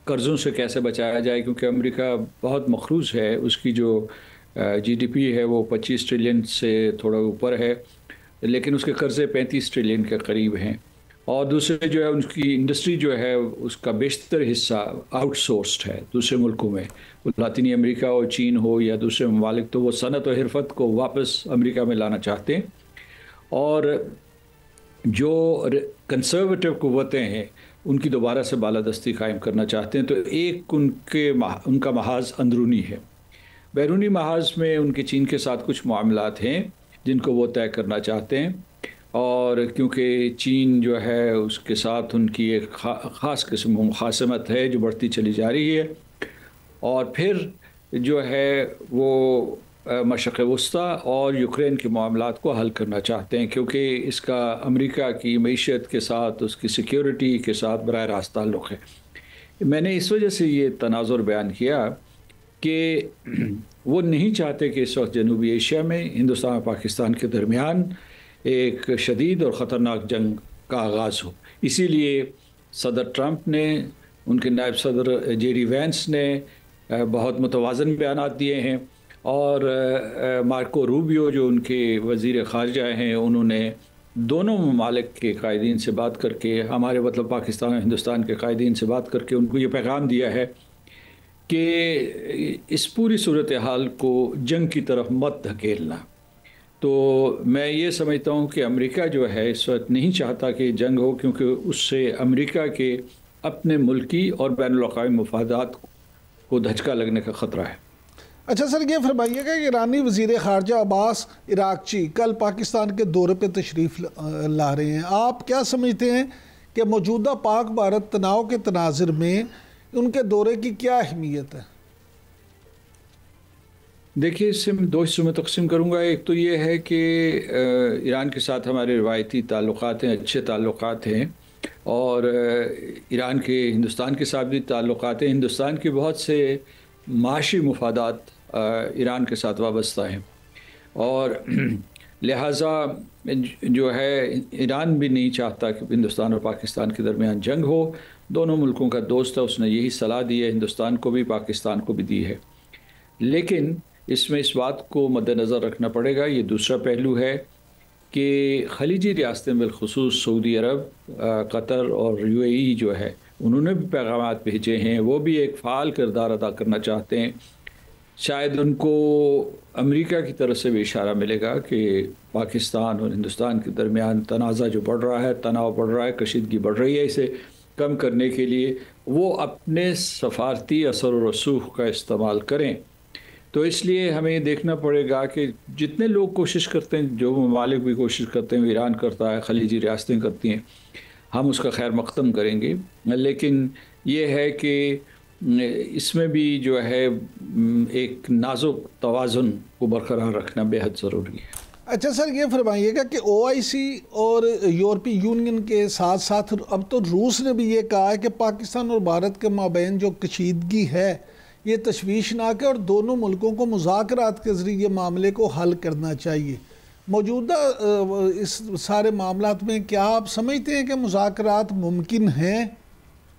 कर्ज़ों से कैसे बचाया जाए, क्योंकि अमेरिका बहुत मखरूज है। उसकी जो जीडीपी है वो 25 ट्रिलियन से थोड़ा ऊपर है, लेकिन उसके कर्ज़े 35 ट्रिलियन के करीब हैं। और दूसरे जो है उनकी इंडस्ट्री जो है उसका बेशतर हिस्सा आउटसोर्स्ड है दूसरे मुल्कों में, लातीनी अमेरिका और चीन हो या दूसरे ममालिक। तो वो सनत और हिरफत को वापस अमेरिका में लाना चाहते हैं, और जो कंसर्वेटिव क़ुव्वतें हैं उनकी दोबारा से बालादस्ती कायम करना चाहते हैं। तो एक उनका महाज अंदरूनी है। बैरूनी महाज में उनके चीन के साथ कुछ मामलात हैं जिनको वो तय करना चाहते हैं, और क्योंकि चीन जो है उसके साथ उनकी एक ख़ास किस्म मुखासमत है जो बढ़ती चली जा रही है। और फिर जो है वो मशरक़ वस्ता और यूक्रेन के मामलात को हल करना चाहते हैं, क्योंकि इसका अमेरिका की मईशत के साथ, उसकी सिक्योरिटी के साथ बराह रास्त ताल्लुक़ है। मैंने इस वजह से ये तनाज़ुर बयान किया कि वो नहीं चाहते कि इस वक्त जनूबी एशिया में हिंदुस्तान और पाकिस्तान के दरमियान एक शदीद और ख़तरनाक जंग का आगाज़ हो। इसीलिए सदर ट्रंप ने, उनके नायब सदर जेडी वैंस ने बहुत मुतवाज़न बयान दिए हैं, और मार्को रूबियो जो उनके वज़ीर ख़ारजा हैं, उन्होंने दोनों ममालिक के कायदीन से बात करके, हमारे मतलब पाकिस्तान और हिंदुस्तान के कायदीन से बात करके उनको ये पैगाम दिया है कि इस पूरी सूरत हाल को जंग की तरफ मत धकेलना। तो मैं ये समझता हूँ कि अमेरिका जो है इस वक्त नहीं चाहता कि जंग हो, क्योंकि उससे अमेरिका के अपने मुल्की और बैनुल-अक़वामी मफादात को धचका लगने का ख़तरा है। अच्छा सर, ये फरमाइएगा कि ईरानी वज़ीर ख़ारजा अब्बास इराक़ची कल पाकिस्तान के दौरे पे तशरीफ़ ला रहे हैं। आप क्या समझते हैं कि मौजूदा पाक भारत तनाव के तनाज़ुर में उनके दौरे की क्या अहमियत है? देखिए, इससे मैं दो हिस्सों में तकसीम करूँगा। एक तो ये है कि ईरान के साथ हमारे रिवायती ताल्लुक़ात हैं, अच्छे ताल्लुक़ात हैं, और ईरान के हिंदुस्तान के साथ भी ताल्लुक़ात हैं। हिंदुस्तान के बहुत से माशी मुफादात ईरान के साथ वाबस्ता हैं, और लिहाजा जो है ईरान भी नहीं चाहता कि हिंदुस्तान और पाकिस्तान के दरमियान जंग हो। दोनों मुल्कों का दोस्त है, उसने यही सलाह दी है, हिंदुस्तान को भी पाकिस्तान को भी दी है। लेकिन इसमें इस बात को मद्देनज़र रखना पड़ेगा, ये दूसरा पहलू है कि खलीजी रियासतें बिलखुसूस सऊदी अरब, कतर और यूएई जो है, उन्होंने भी पैगामात भेजे हैं, वो भी एक फ़ाल किरदार अदा करना चाहते हैं। शायद उनको अमेरिका की तरफ से भी इशारा मिलेगा कि पाकिस्तान और हिंदुस्तान के दरमियान तनाज़ा जो बढ़ रहा है, तनाव बढ़ रहा है, कशीदगी बढ़ रही है, इसे कम करने के लिए वो अपने सफारती असर और रसूख का इस्तेमाल करें। तो इसलिए हमें ये देखना पड़ेगा कि जितने लोग कोशिश करते हैं, जो ममालिक भी कोशिश करते हैं, ईरान करता है, खलीजी रियासतें करती हैं, हम उसका खैर मक़दम करेंगे। लेकिन ये है कि इसमें भी जो है एक नाजुक तवाज़ुन को बरकरार रखना बेहद ज़रूरी है। अच्छा सर, ये फरमाइएगा कि OIC और यूरोपीय यूनियन के साथ साथ अब तो रूस ने भी ये कहा है कि पाकिस्तान और भारत के माबैन जो कशीदगी है ये तशवीशनाक है और दोनों मुल्कों को मुज़ाकरात के ज़रिए मामले को हल करना चाहिए। मौजूदा इस सारे मामलात में क्या आप समझते हैं कि मुज़ाकरात मुमकिन हैं,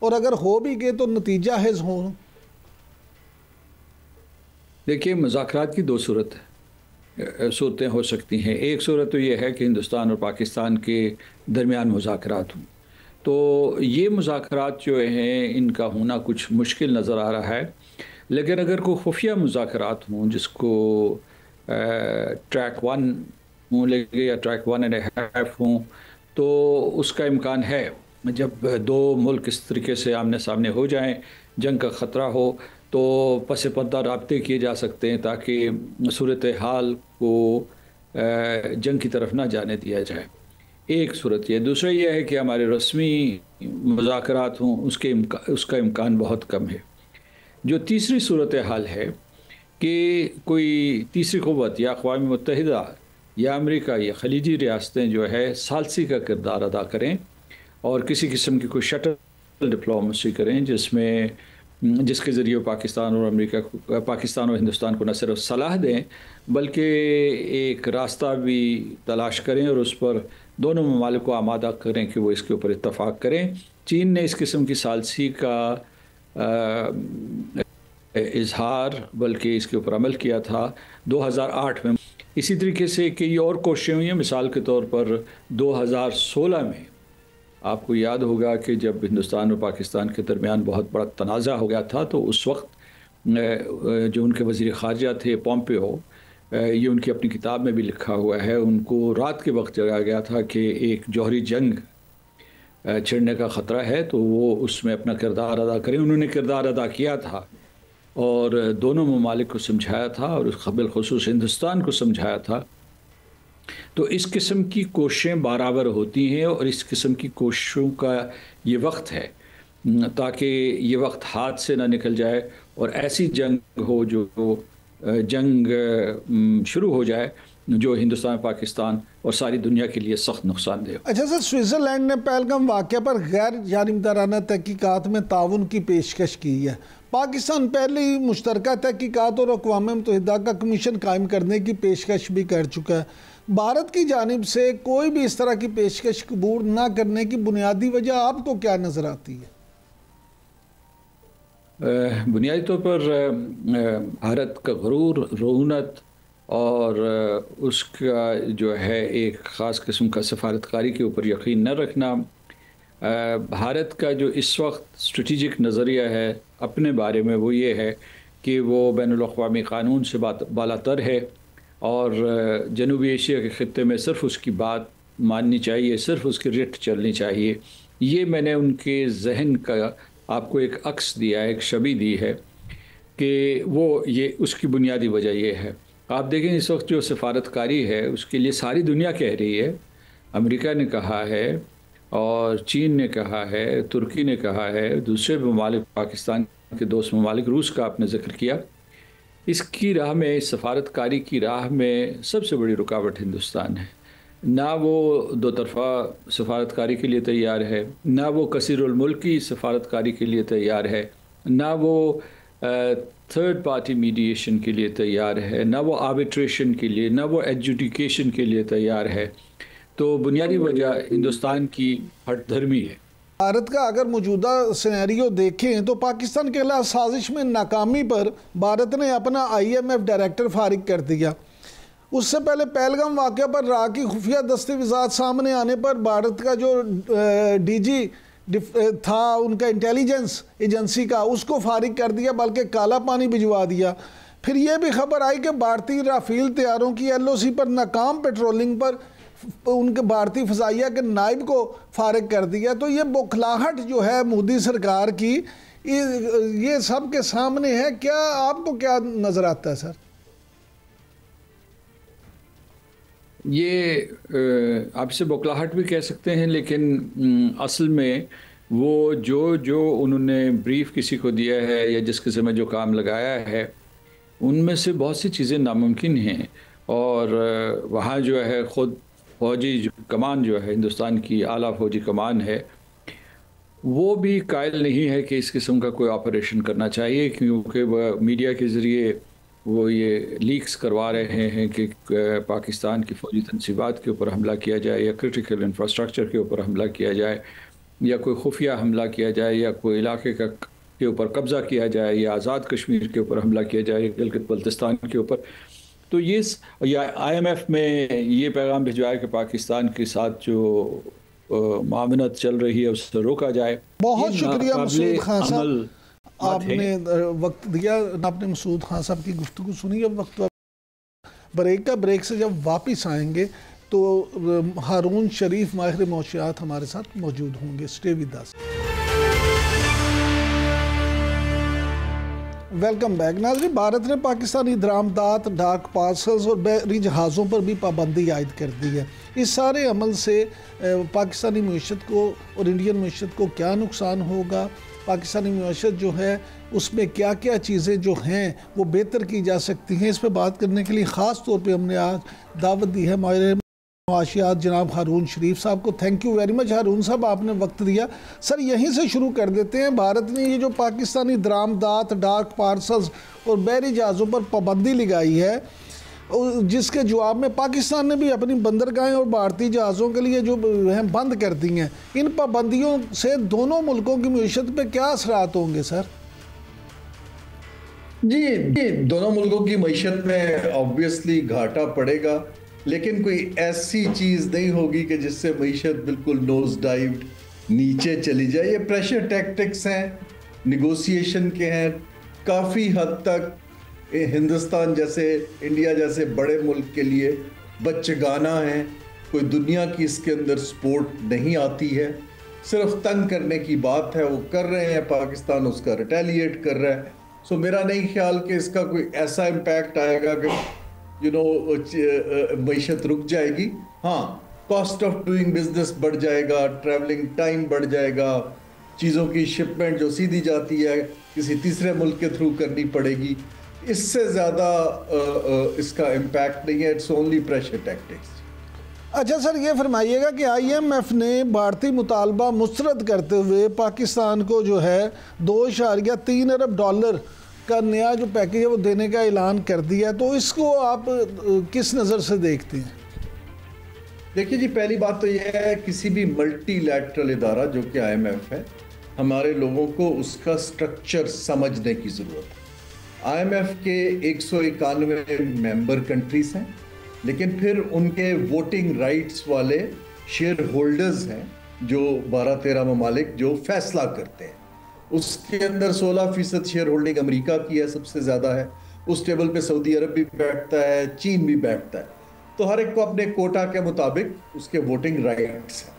और अगर हो भी गए तो नतीजा हैज़ हो? देखिए, मुज़ाकरात की दो सूरतें हो सकती हैं। एक सूरत तो ये है कि हिंदुस्तान और पाकिस्तान के दरमियान मुज़ाकरात हों, तो ये मुज़ाकरात जो हैं इनका होना कुछ मुश्किल नज़र आ रहा है। लेकिन अगर कोई खुफिया मुज़ाकरात हों, जिसको ट्रैक 1 हों लेके या ट्रैक 1.5 हों, तो उसका इम्कान है। जब दो मुल्क इस तरीके से आमने सामने हो जाएं, जंग का ख़तरा हो, तो पस पर्दा राब्ते किए जा सकते हैं ताकि सूरत हाल को जंग की तरफ ना जाने दिया जाए। एक सूरत ये। दूसरा ये है कि हमारे रस्मी मुज़ाकरात हों, उसका इम्कान बहुत कम है। जो तीसरी सूरत हाल है कि कोई तीसरी क़ुव्वत या अक़वाम मुत्तहिदा या अमेरिका या खलीजी रियासतें जो है सालसी का किरदार अदा करें और किसी किस्म की कोई शटल डिप्लोमेसी करें, जिसके ज़रिए पाकिस्तान और हिंदुस्तान को न सिर्फ सलाह दें बल्कि एक रास्ता भी तलाश करें और उस पर दोनों ममालिक को आमादा करें कि वो इसके ऊपर इत्तफ़ाक़ करें। चीन ने इस किस्म की सालसी का इजहार बल्कि इसके ऊपर अमल किया था 2008 में। इसी तरीके से कई और कोशिशें हुई हैं। मिसाल के तौर पर 2016 में आपको याद होगा कि जब हिंदुस्तान और पाकिस्तान के दरमियान बहुत बड़ा तनाज़ा हो गया था, तो उस वक्त जो उनके वज़ीर ख़ारजा थे पोम्पियो, ये उनकी अपनी किताब में भी लिखा हुआ है, उनको रात के वक्त जगाया गया था कि एक जौहरी जंग छिड़ने का ख़तरा है, तो वो उसमें अपना किरदार अदा करें। उन्होंने किरदार अदा किया था और दोनों ममालिक को समझाया था और बिलख़ुसूस हिंदुस्तान को समझाया था। तो इस किस्म की कोशिशें बराबर होती हैं और इस किस्म की कोशिशों का ये वक्त है ताकि ये वक्त हाथ से ना निकल जाए और ऐसी जंग हो जो जंग शुरू हो जाए जो हिंदुस्तान, पाकिस्तान और सारी दुनिया के लिए सख्त नुकसानदेह हो। अच्छा सर, स्विट्ज़रलैंड ने पहलगाम वाक़या पर गैर जानिबदाराना तहकीकात में ताउन की पेशकश की है। पाकिस्तान पहले ही मुश्तरका तहकीकात और अक़वाम मुत्तहिदा का कमीशन कायम करने की पेशकश भी कर चुका है। भारत की जानिब से कोई भी इस तरह की पेशकश कबूल ना करने की बुनियादी वजह आपको क्या नज़र आती है? बुनियादी तौर पर भारत का गुरूर, रऊनत और उसका जो है एक ख़ास किस्म का सफारतकारी के ऊपर यकीन न रखना, भारत का जो इस वक्त स्ट्रेटिजिक नज़रिया है अपने बारे में वो ये है कि वो बैनुल-अक़वामी क़ानून से बालातर है और जनूबी एशिया के ख़ित्ते में सिर्फ़ उसकी बात माननी चाहिए, सिर्फ़ उसकी रिट चलनी चाहिए। ये मैंने उनके जहन का आपको एक अक्स दिया है, एक छवि दी है कि वो ये उसकी बुनियादी वजह ये है। आप देखें इस वक्त जो सफारतकारी है उसके लिए सारी दुनिया कह रही है, अमेरिका ने कहा है और चीन ने कहा है, तुर्की ने कहा है, दूसरे ममालिक, पाकिस्तान के दोस्त ममालिक, रूस का आपने ज़िक्र किया। इसकी राह में, इस सफारतकारी की राह में सबसे बड़ी रुकावट हिंदुस्तान है। ना वो दो तरफ़ा सफारतकारी के लिए तैयार है, ना वो कसीरुल मुल्की सफारतकारी के लिए तैयार है, ना वो थर्ड पार्टी मीडिएशन के लिए तैयार है, ना वो आर्बिट्रेशन के लिए, ना वो एडजुडिकेशन के लिए तैयार है। तो बुनियादी वजह हिंदुस्तान की हठधर्मी है। भारत का अगर मौजूदा सिनेरियो देखें तो पाकिस्तान के खिलाफ साजिश में नाकामी पर भारत ने अपना IMF डायरेक्टर फारिग कर दिया। उससे पहले पहलगाम वाक़या पर राह की खुफिया दस्तावेज़ात सामने आने पर भारत का जो DG था उनका इंटेलिजेंस एजेंसी का, उसको फारिग कर दिया, बल्कि काला पानी भिजवा दिया। फिर यह भी खबर आई कि भारतीय राफेल तैयारों की LOC पर नाकाम पेट्रोलिंग पर उनके भारतीय फ़ज़ाइया के नायब को फारिग कर दिया। तो ये बौखलाहट जो है मोदी सरकार की, ये सब के सामने है। क्या आपको क्या नज़र आता है सर? ये आप इसे बौखलाहट भी कह सकते हैं, लेकिन असल में वो जो उन्होंने ब्रीफ किसी को दिया है या जिस किस्म में जो काम लगाया है उनमें से बहुत सी चीज़ें नामुमकिन हैं। और वहाँ जो है ख़ुद फ़ौजी कमान जो है, हिंदुस्तान की आला फ़ौजी कमान है, वो भी कायल नहीं है कि इस किस्म का कोई ऑपरेशन करना चाहिए, क्योंकि वह मीडिया के ज़रिए वो ये लीक्स करवा रहे हैं कि पाकिस्तान की फ़ौजी तनसीबात के ऊपर हमला किया जाए या क्रिटिकल इंफ्रास्ट्रक्चर के ऊपर हमला किया जाए या कोई खुफिया हमला किया जाए या कोई इलाके के ऊपर कब्ज़ा किया जाए या आज़ाद कश्मीर के ऊपर हमला किया जाए, गिलगित बल्तिस्तान के ऊपर। तो ये या IMF में ये पैगाम भिजवाया कि पाकिस्तान के साथ जो मामनत चल रही है उससे रोका जाए। बहुत शुक्रिया मसूद खान साहब, आपने वक्त दिया, आपने मसूद खान साहब की गुफ्तगू सुनी। अब वक्त ब्रेक का, ब्रेक से जब वापस आएंगे तो हारून शरीफ माहिर मौशियात हमारे साथ मौजूद होंगे। Stay with us. Welcome back. नाज़रीन, भारत ने पाकिस्तानी दरामदात, डाक पार्सल्स और बहरी जहाज़ों पर भी पाबंदी आयद कर दी है। इस सारे अमल से पाकिस्तानी मीशत को और इंडियन मीशत को क्या नुकसान होगा, पाकिस्तानी मीशत जो है उसमें क्या क्या चीज़ें जो हैं वो बेहतर की जा सकती हैं, इस पर बात करने के लिए ख़ास तौर पे हमने आज दावत दी है माहिर मुआशियात जनाब हारून शरीफ साहब को। थैंक यू वेरी मच हारून साहब, आपने वक्त दिया। सर, यहीं से शुरू कर देते हैं। भारत ने ये जो पाकिस्तानी दरामदात, डाक पार्सल्स और बहरी जहाज़ों पर पाबंदी लगाई है, जिसके जवाब में पाकिस्तान ने भी अपनी बंदरगाहें और भारतीय जहाज़ों के लिए जो हैं बंद कर दी हैं। इन पाबंदियों से दोनों मुल्कों की मईशत पे क्या असरात होंगे सर? जी, दोनों मुल्कों की मईशत में ऑब्वियसली घाटा पड़ेगा, लेकिन कोई ऐसी चीज़ नहीं होगी कि जिससे मईशत बिल्कुल नोज डाइव नीचे चली जाए। ये प्रेशर टैक्टिक्स हैं, निगोशिएशन के हैं। काफ़ी हद तक हिंदुस्तान जैसे, इंडिया जैसे बड़े मुल्क के लिए बच्चेगाना है। कोई दुनिया की इसके अंदर सपोर्ट नहीं आती है, सिर्फ तंग करने की बात है। वो कर रहे हैं, पाकिस्तान उसका रिटेलिएट कर रहा है। सो मेरा नहीं ख्याल कि इसका कोई ऐसा इम्पैक्ट आएगा कि मईशत रुक जाएगी। हाँ, कॉस्ट ऑफ डूइंग बिजनेस बढ़ जाएगा, ट्रैवलिंग टाइम बढ़ जाएगा, चीज़ों की शिपमेंट जो सीधी जाती है किसी तीसरे मुल्क के थ्रू करनी पड़ेगी। इससे ज़्यादा इसका इम्पैक्ट नहीं है, इट्स ओनली प्रेशर टैक्टिक्स। अच्छा सर, ये फरमाइएगा कि IMF ने भारतीय मुतालबा मुस्तरद करते हुए पाकिस्तान को जो है $2.3 अरब का नया जो पैकेज है वो देने का ऐलान कर दिया, तो इसको आप किस नज़र से देखते हैं? देखिए जी, पहली बात तो यह है किसी भी मल्टीलैटरल इदारा जो कि IMF है, हमारे लोगों को उसका स्ट्रक्चर समझने की ज़रूरत है। IMF के 191 मेंबर कंट्रीज हैं, लेकिन फिर उनके वोटिंग राइट्स वाले शेयर होल्डर्स हैं जो 12-13 ममालिक जो फैसला करते हैं। उसके अंदर 16% शेयर होल्डिंग अमेरिका की है, सबसे ज़्यादा है। उस टेबल पे सऊदी अरब भी बैठता है, चीन भी बैठता है। तो हर एक को अपने कोटा के मुताबिक उसके वोटिंग राइट्स हैं।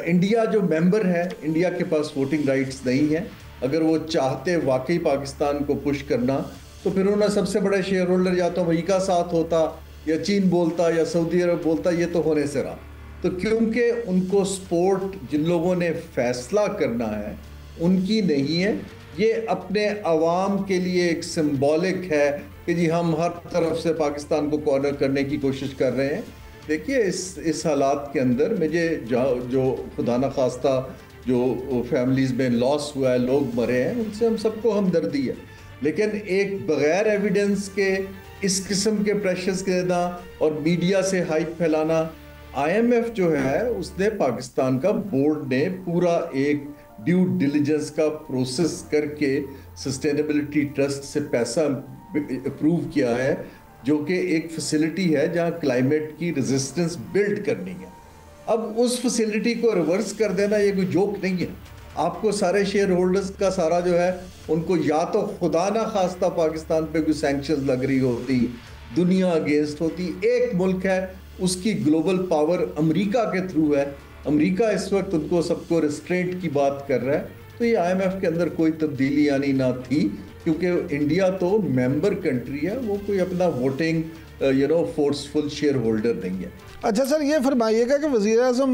इंडिया जो मेंबर है, इंडिया के पास वोटिंग राइट्स नहीं है। अगर वो चाहते वाकई पाकिस्तान को पुश करना, तो फिर उन्होंने सबसे बड़ा शेयर होल्डर या तो अमेरिका साथ होता, या चीन बोलता, या सऊदी अरब बोलता। ये तो होने से रहा। तो क्योंकि उनको सपोर्ट जिन लोगों ने फैसला करना है उनकी नहीं है, ये अपने अवाम के लिए एक सिंबॉलिक है कि जी हम हर तरफ से पाकिस्तान को कॉर्नर करने की कोशिश कर रहे हैं। देखिए, इस हालात के अंदर मुझे जो खुदा न खास्ता जो फैमिलीज़ में लॉस हुआ है, लोग मरे हैं, उनसे हम सबको हमदर्दी है। लेकिन एक बग़ैर एविडेंस के इस किस्म के प्रेशर्स के देना और मीडिया से हाइप फैलाना, IMF जो है उसने पाकिस्तान का बोर्ड ने पूरा एक ड्यू डिलिजेंस का प्रोसेस करके सस्टेनेबिलिटी ट्रस्ट से पैसा अप्रूव किया है, जो कि एक फैसिलिटी है जहां क्लाइमेट की रेजिस्टेंस बिल्ड करनी है। अब उस फैसिलिटी को रिवर्स कर देना ये कोई जोक नहीं है। आपको सारे शेयर होल्डर्स का सारा जो है उनको या तो खुदा ना खास्ता पाकिस्तान पे कोई सैंक्शंस लग रही होती, दुनिया अगेंस्ट होती। एक मुल्क है, उसकी ग्लोबल पावर अमेरिका के थ्रू है। अमेरिका इस वक्त उनको सबको रिस्ट्रेंट की बात कर रहा है। तो ये IMF के अंदर कोई तब्दीली आनी ना थी, क्योंकि इंडिया तो मेंबर कंट्री है, वो कोई अपना वोटिंग फोर्सफुल शेयर होल्डर नहीं है। अच्छा सर, ये फरमाइएगा कि वज़ीर-ए-आज़म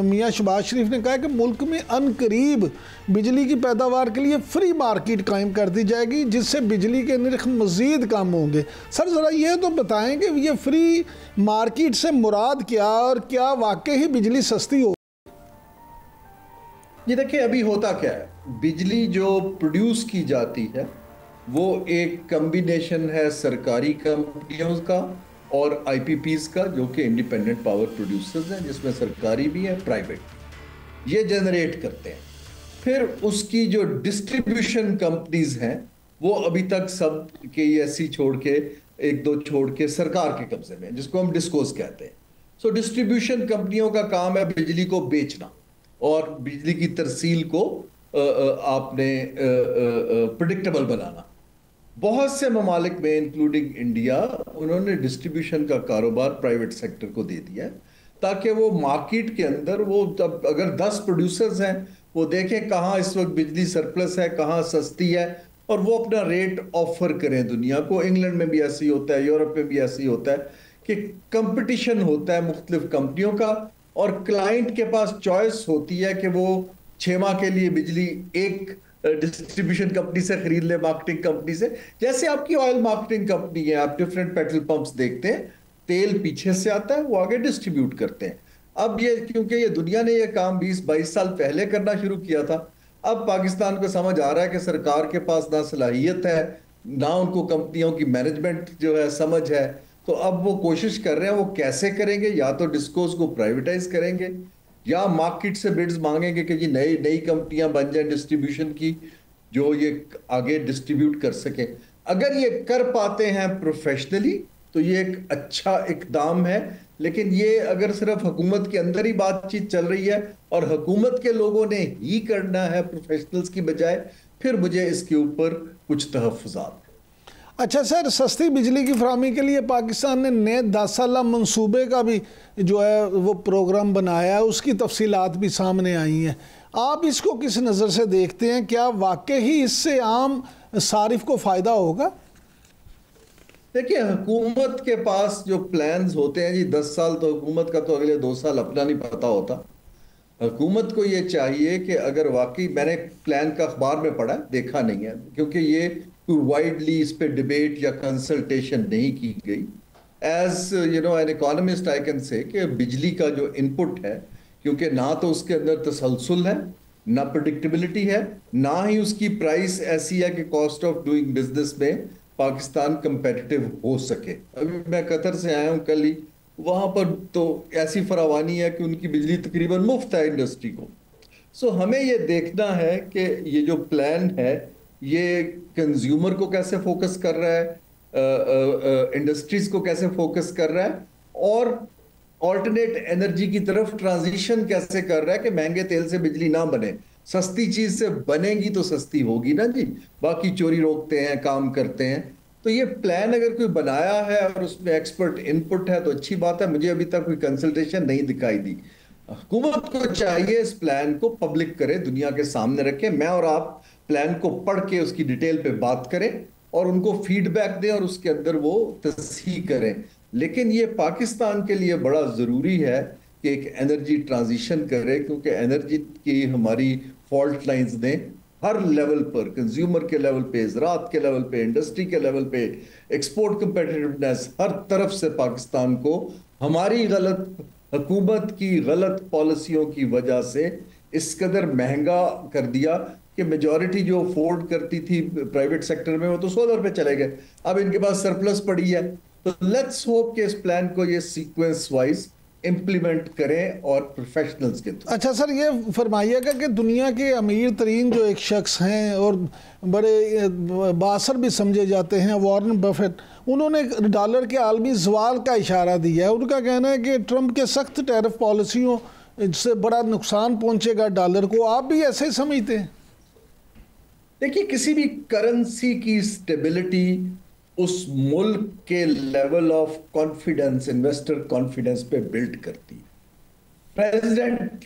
मियां शहबाज शरीफ ने कहा कि मुल्क में अनकरीब बिजली की पैदावार के लिए फ्री मार्केट कायम कर दी जाएगी, जिससे बिजली के नर्ख मज़ीद कम होंगे। सर ज़रा ये तो बताएं कि ये फ्री मार्केट से मुराद क्या, और क्या वाकई ही बिजली सस्ती हो? ये देखिए, अभी होता क्या है, बिजली जो प्रोड्यूस की जाती है वो एक कम्बिनेशन है सरकारी कंपनियों का और IPPs का, जो कि इंडिपेंडेंट पावर प्रोड्यूसर्स हैं, जिसमें सरकारी भी है, प्राइवेट भी। ये जनरेट करते हैं। फिर उसकी जो डिस्ट्रीब्यूशन कंपनीज हैं वो अभी तक सब KESC छोड़ के, एक दो छोड़ के सरकार के कब्जे में, जिसको हम डिस्कोस कहते हैं। सो डिस्ट्रीब्यूशन कंपनियों का काम है बिजली को बेचना और बिजली की तरसील को आपने प्रेडिक्टेबल बनाना। बहुत से ममालिक में इंक्लूडिंग इंडिया, उन्होंने डिस्ट्रीब्यूशन का कारोबार प्राइवेट सेक्टर को दे दिया है, ताकि वो मार्केट के अंदर वो जब अगर 10 प्रोड्यूसर्स हैं, वो देखें कहाँ इस वक्त बिजली सरप्लस है, कहाँ सस्ती है, और वो अपना रेट ऑफर करें दुनिया को। इंग्लैंड में भी ऐसे ही होता है, यूरोप में भी ऐसे ही होता है कि कंपटीशन होता है मुख्तलिफ कंपनियों का, और क्लाइंट के पास चॉइस होती है कि वो 6 माह के लिए बिजली एक डिस्ट्रीब्यूशन कंपनी से खरीद ले, मार्केटिंग कंपनी से। जैसे आपकी ऑयल मार्केटिंग कंपनी है, आप डिफरेंट पेट्रोल पंप्स देखते हैं, तेल पीछे से आता है, वो आगे डिस्ट्रीब्यूट करते हैं। अब ये, क्योंकि ये दुनिया ने ये काम 20-22 साल पहले करना शुरू किया था, अब पाकिस्तान को समझ आ रहा है कि सरकार के पास ना सलाहियत है, ना उनको कंपनियों की मैनेजमेंट जो है समझ है। तो अब वो कोशिश कर रहे हैं, वो कैसे करेंगे, या तो डिस्कोस को प्राइवेटाइज करेंगे या मार्केट से बिड्स मांगेंगे कि जी नई कंपनियां बन जाएं डिस्ट्रीब्यूशन की, जो ये आगे डिस्ट्रीब्यूट कर सके। अगर ये कर पाते हैं प्रोफेशनली तो ये एक अच्छा इकदाम है। लेकिन ये अगर सिर्फ हुकूमत के अंदर ही बातचीत चल रही है और हुकूमत के लोगों ने ही करना है प्रोफेशनल्स की बजाय, फिर मुझे इसके ऊपर कुछ तहफ़्फ़ुज़ात। अच्छा सर, सस्ती बिजली की फराहमी के लिए पाकिस्तान ने नए 10 साला मंसूबे का भी जो है वो प्रोग्राम बनाया है, उसकी तफसीलात भी सामने आई हैं। आप इसको किस नज़र से देखते हैं? क्या वाकई ही इससे आम सारिफ को फ़ायदा होगा? देखिए, हुकूमत के पास जो प्लान्स होते हैं जी, 10 साल तो हुकूमत का तो अगले 2 साल अपना नहीं पता होता। हुकूमत को ये चाहिए कि अगर वाकई, मैंने प्लान का अखबार में पढ़ा, देखा नहीं है क्योंकि ये कोई वाइडली इस पे डिबेट या कंसल्टेशन नहीं की गई। As an economist I can say कि बिजली का जो इनपुट है, क्योंकि ना तो उसके अंदर तसलसल है, ना प्रेडिक्टेबिलिटी है, ना ही उसकी प्राइस ऐसी है कि कॉस्ट ऑफ डूइंग बिजनेस में पाकिस्तान कंपेटिटिव हो सके। अभी मैं कतर से आया हूं कल ही, वहां पर तो ऐसी फरावानी है कि उनकी बिजली तकरीबन मुफ्त है इंडस्ट्री को। सो हमें ये देखना है कि ये जो प्लान है ये कंज्यूमर को कैसे फोकस कर रहा है, इंडस्ट्रीज को कैसे फोकस कर रहा है, और ऑल्टरनेट एनर्जी की तरफ ट्रांजिशन कैसे कर रहा है कि महंगे तेल से बिजली ना बने, सस्ती चीज से बनेगी तो सस्ती होगी ना जी। बाकी चोरी रोकते हैं, काम करते हैं। तो ये प्लान अगर कोई बनाया है और उसमें एक्सपर्ट इनपुट है तो अच्छी बात है। मुझे अभी तक कोई कंसल्टेशन नहीं दिखाई दी। हुकूमत को चाहिए इस प्लान को पब्लिक करे, दुनिया के सामने रखे, मैं और आप प्लान को पढ़ के उसकी डिटेल पे बात करें और उनको फीडबैक दें और उसके अंदर वो तस्हीह करें। लेकिन ये पाकिस्तान के लिए बड़ा ज़रूरी है कि एक एनर्जी ट्रांजिशन करे, क्योंकि एनर्जी की हमारी फॉल्ट लाइंस दें हर लेवल पर, कंज्यूमर के लेवल पे, ज़राअत के लेवल पे, इंडस्ट्री के लेवल पे, एक्सपोर्ट कंपेटिटिवनेस, हर तरफ से पाकिस्तान को हमारी गलत हुकूमत की गलत पॉलिसियों की वजह से इस कदर महंगा कर दिया कि मेजॉरिटी जो अफोर्ड करती थी प्राइवेट सेक्टर में वो तो सोलर पे चले गए। अब इनके पास सरप्लस पड़ी है। तो लेट्स होप कि इस प्लान को ये सीक्वेंस वाइज इम्प्लीमेंट करें और प्रोफेशनल्स के थ्रू। अच्छा सर, ये फरमाइएगा कि दुनिया के अमीर तरीन जो एक शख्स हैं और बड़े बासर भी समझे जाते हैं, वॉरेन बफेट, उन्होंने डॉलर के आलमी ज़वाल का इशारा दिया है। उनका कहना है कि ट्रंप के सख्त टैरिफ पॉलिसियों से बड़ा नुकसान पहुंचेगा डॉलर को। आप भी ऐसे ही समझते हैं? देखिए, किसी भी करेंसी की स्टेबिलिटी उस मुल्क के level of confidence, investor confidence पे बिल्ड करती है। प्रेसिडेंट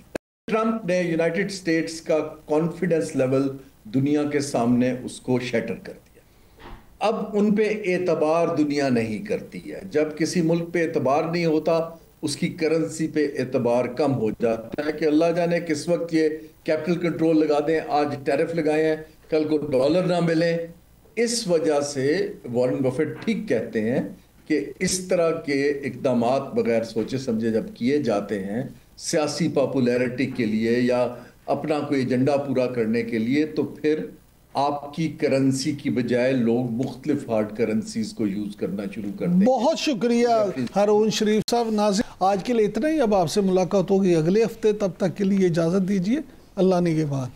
ट्रंप ने यूनाइटेड स्टेट्स का कॉन्फिडेंस लेवल दुनिया के सामने उसको शैटर कर दिया। अब उन पे एतबार दुनिया नहीं करती है। जब किसी मुल्क पे एतबार नहीं होता, उसकी करेंसी पे एतबार कम हो जाता है कि अल्लाह जाने किस वक्त ये कैपिटल कंट्रोल लगा दें, आज टैरिफ लगाए हैं, कल को डॉलर ना मिले। इस वजह से वॉरेन बफेट ठीक कहते हैं कि इस तरह के इक़दामात बगैर सोचे समझे जब किए जाते हैं सियासी पॉपुलैरिटी के लिए या अपना कोई एजेंडा पूरा करने के लिए, तो फिर आपकी करेंसी की बजाय लोग मुख्तलिफ हार्ड करेंसीज को यूज करना शुरू कर दें। बहुत शुक्रिया हारून शरीफ साहब। नाज़रीन, आज के लिए इतना ही। अब आपसे मुलाकात होगी अगले हफ्ते। तब तक के लिए इजाज़त दीजिए। अल्लाह निगहबान।